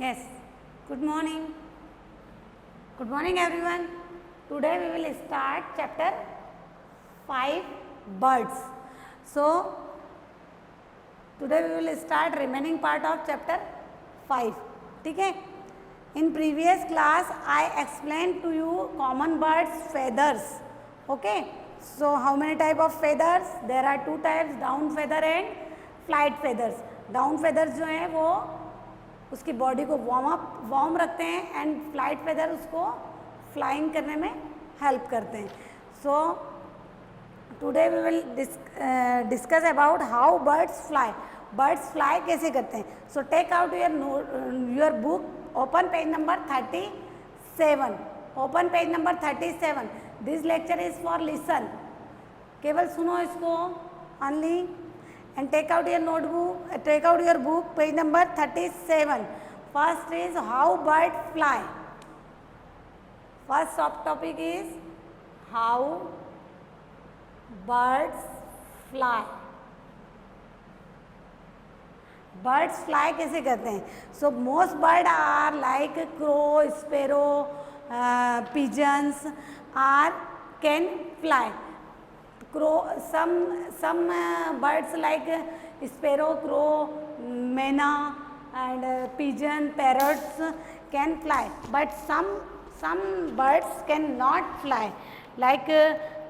Yes. Good morning. Good morning, everyone. Today we will start chapter 5 birds. So today we will start remaining part of chapter 5. ठीक है? In previous class I explained to you common birds feathers. Okay? So how many type of feathers? There are two types, down feather and flight feathers. Down feathers जो हैं वो उसकी body को warm रखते हैं and flight feather उसको flying करने में हेल्प करते हैं. So today we will discuss about how birds fly. Birds fly कैसे करते हैं. So take out your book, open page number 37. Open page number 37. This lecture is for listen. केवल सुनो इसको only. And take out your notebook, take out your book, page number 37. First is how birds fly. First topic is how birds fly. Birds fly कैसे करते हैं. So most birds are like crow, sparrow, pigeons are can fly. Crow, some birds like sparrow, crow, मैना and pigeon, parrots can fly, but some birds cannot fly, like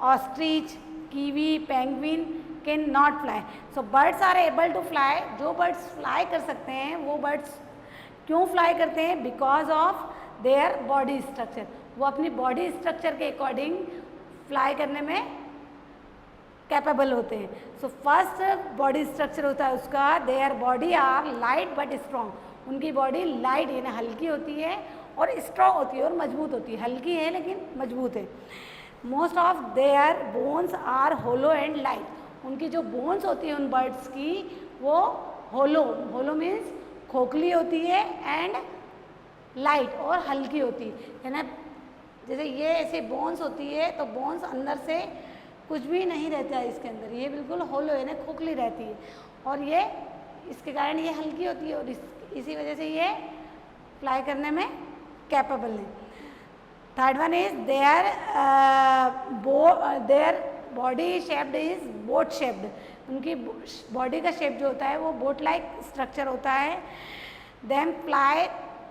ostrich, kiwi, penguin cannot fly. So birds are able to fly. जो birds fly कर सकते हैं वो birds क्यों fly करते हैं? Because of their body structure. वो अपनी body structure के according fly करने में कैपेबल होते हैं. सो फर्स्ट बॉडी स्ट्रक्चर होता है उसका, their body are light but strong. उनकी बॉडी लाइट यानी हल्की होती है और स्ट्रॉन्ग होती है और मजबूत होती है. हल्की है लेकिन मजबूत है. Most of their bones are hollow and light. उनकी जो बोन्स होती है उन बर्ड्स की वो होलो मीन्स खोखली होती है एंड लाइट और हल्की होती है ना. जैसे ये ऐसे बोन्स होती है तो बोन्स अंदर से कुछ भी नहीं रहता है इसके अंदर. ये बिल्कुल होलो है ना, खोखली रहती है और ये इसके कारण ये हल्की होती है और इसी वजह से ये फ्लाई करने में कैपेबल है. Third one is their body shaped is boat shaped. उनकी बॉडी का शेप जो होता है वो बोट लाइक स्ट्रक्चर होता है. Them fly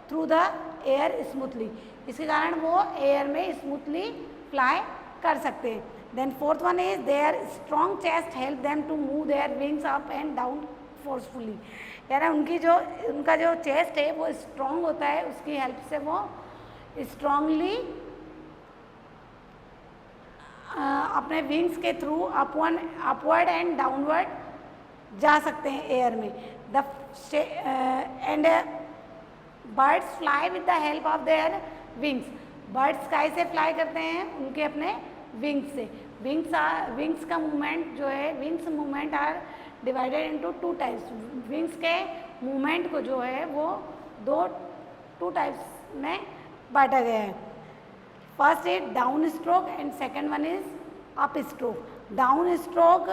through the air smoothly. इसके कारण वो एयर में स्मूथली फ्लाई कर सकते हैं. Then fourth one is their strong chest help them to move their wings up and down forcefully. यानी उनका जो चेस्ट है वो स्ट्रॉन्ग होता है, उसकी हेल्प से वो स्ट्रांगली अपने विंग्स के थ्रू अपवर्ड एंड डाउनवर्ड जा सकते हैं एयर में. And birds fly with the help of their wings. Birds sky से फ्लाई करते हैं उनके अपने विंग्स से. विंग्स का मूवमेंट जो है, wings movement are divided into two types. Wings के मूवमेंट को जो है वो टू टाइप्स में बांटा गया है. First is down stroke and second one is up stroke. Down stroke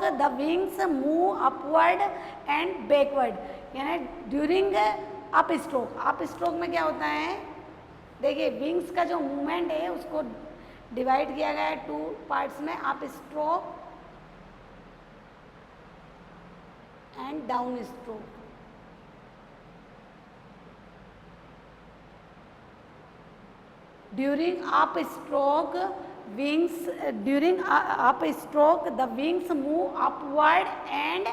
the wings move upward and backward. यानी ड्यूरिंग अप स्ट्रोक में क्या होता है, देखिए विंग्स का जो मूवमेंट है उसको डिवाइड किया गया है टू पार्ट्स में, up stroke and down stroke. During up stroke the wings move upward and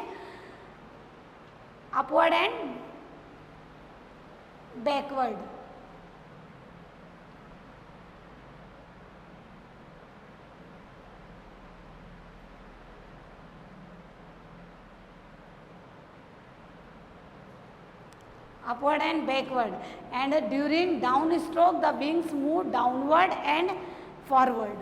backward. upward and backward, and during down stroke the wings move downward and forward.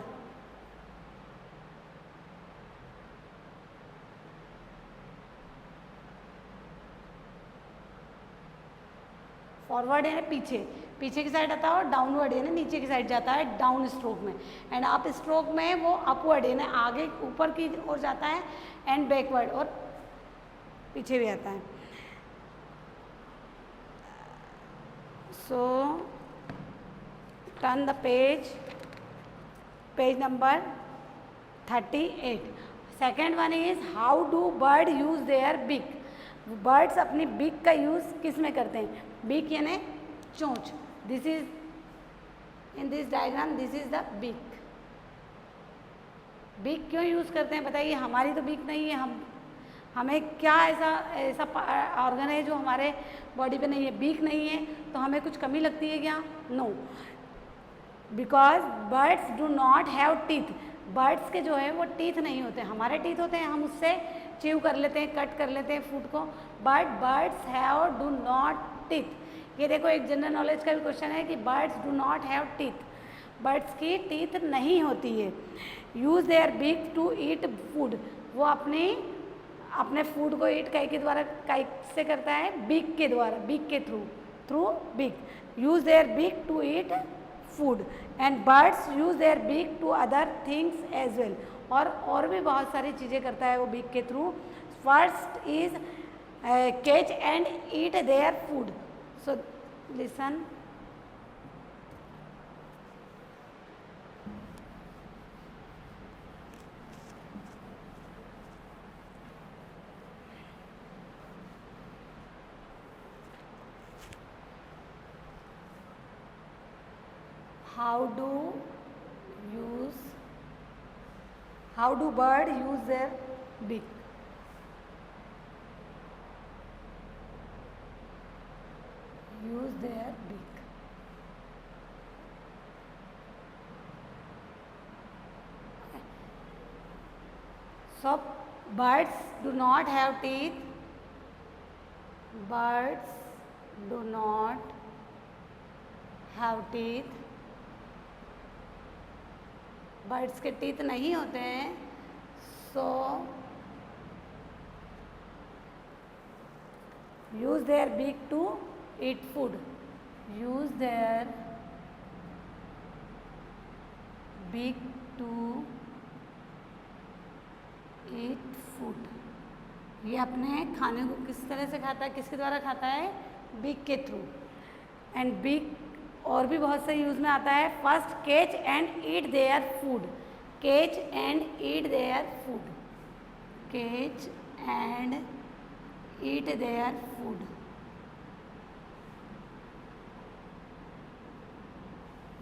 Forward यानी पीछे की side आता है और downward यानी नीचे की साइड जाता है डाउन स्ट्रोक में. एंड अप स्ट्रोक में वो अपवर्ड यानी आगे ऊपर की ओर जाता है एंड बैकवर्ड और पीछे भी आता है. So turn the page number 38. Second one is how do bird use their beak. Birds अपनी बीक का यूज़ किस में करते हैं? बीक यानी चोंच. This is in this diagram, this is the beak. Beak क्यों यूज़ करते हैं बताइए? हमारी तो बीक नहीं है, हमें क्या ऐसा ऑर्गन है जो हमारे बॉडी पे नहीं है? बीक नहीं है तो हमें कुछ कमी लगती है क्या? No, because birds do not have teeth. Birds के जो है वो टीथ नहीं होते. हमारे टीथ होते हैं, हम उससे च्यू कर लेते हैं, कट कर लेते हैं फूड को, but birds have do not teeth. ये देखो एक जनरल नॉलेज का भी क्वेश्चन है कि birds do not have teeth. Birds की टीथ नहीं होती है. Use their beak to eat food. वो अपने फूड को ईट काई के द्वारा, काई से करता है? बीक के द्वारा, बीक के through beak. Use their beak to eat food and birds use their beak to other things as well. और भी बहुत सारी चीज़ें करता है वो बीक के through. First is catch and eat their food. So listen. How do bird use their beak? Use their beak. So birds do not have teeth. Birds do not have teeth. Birds के teeth नहीं होते हैं. So use their beak to eat food. Use their beak to eat food. ये अपने खाने को किस तरह से खाता है? किसके द्वारा खाता है? बीक के थ्रू. एंड बीक और भी बहुत से यूज़ में आता है. First catch and eat their food. Catch and eat their food. Catch and eat their food.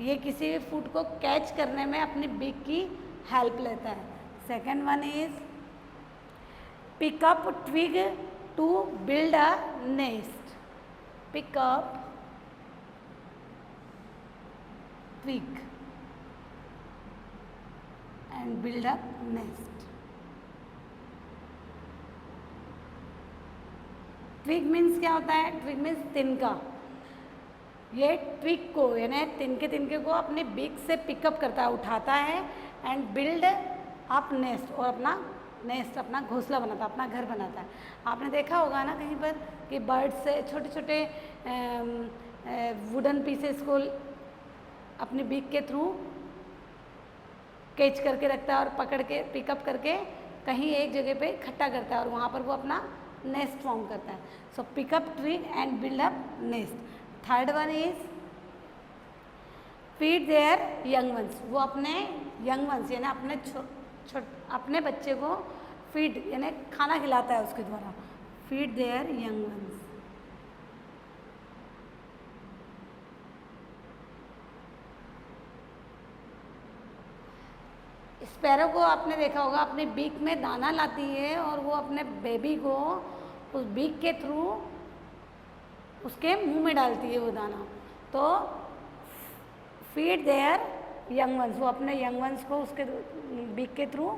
ये किसी भी फूड को कैच करने में अपनी बीक की हेल्प लेता है. Second one is pick up twig to build a nest. Pick up twig and build a nest. twig means क्या होता है? twig means तिनका. ये twig को यानी तिनके को अपने बीक से पिकअप करता है, उठाता है. एंड बिल्ड अप नेस्ट, और अपना नेस्ट, अपना घोंसला बनाता है, अपना घर बनाता है. आपने देखा होगा ना कहीं पर कि बर्ड से छोटे छोटे वुडन पीसेस को अपनी बीक के थ्रू कैच करके रखता है और पकड़ के पिकअप करके कहीं एक जगह पे इकट्ठा करता है और वहाँ पर वो अपना नेस्ट फॉर्म करता है. So pick up twig and build up nest. Third one is feed their young ones. वो अपने यंग वंस यानी अपने बच्चे को फीड यानी खाना खिलाता है उसके द्वारा. Feed their young once. Sparrow को आपने देखा होगा अपने बीक में दाना लाती है और वो अपने बेबी को उस बीक के थ्रू उसके मुंह में डालती है वो दाना. तो फीड देयर यंग वंस. वो अपने यंग वंस को उसके बीक के थ्रू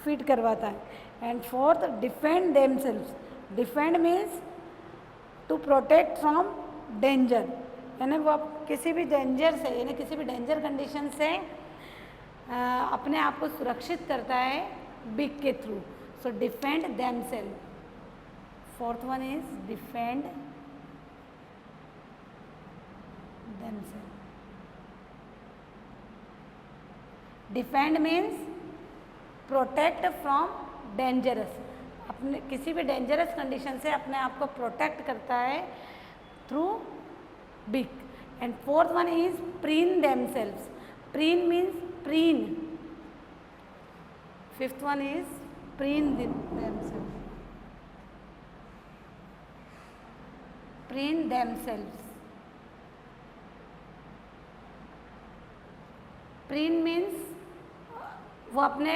फीड करवाता है. And fourth, defend themselves. Defend means to protect from danger. यानी वो किसी भी डेंजर से यानी किसी भी डेंजर कंडीशन से अपने आप को सुरक्षित करता है बीक के through. So defend themselves. Fourth one is defend themselves. Defend means protect from dangerous. अपने किसी भी डेंजरस कंडीशन से अपने आप को प्रोटेक्ट करता है through beak. and fourth one is preen themselves. Preen means preen. Fifth one is preen themselves. Preen themselves. Preen means वो अपने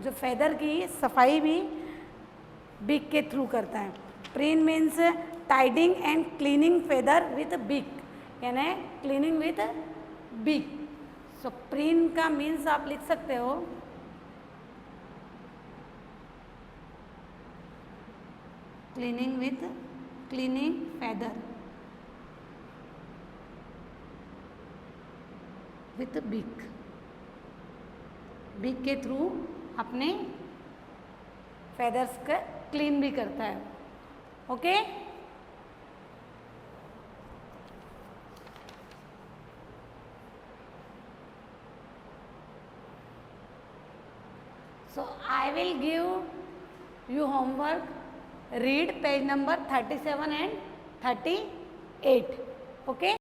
जो फेदर की सफाई भी बिक के थ्रू करता है. Preen means tidying and cleaning feather with बिक, यानी क्लीनिंग विथ बिक. सो प्रीन का मीन्स आप लिख सकते हो क्लीनिंग फेदर विथ बिक. बिक के थ्रू अपने फेदर्स का क्लीन भी करता है. Okay. So I will give you homework. Read page number 37 and 38. Okay.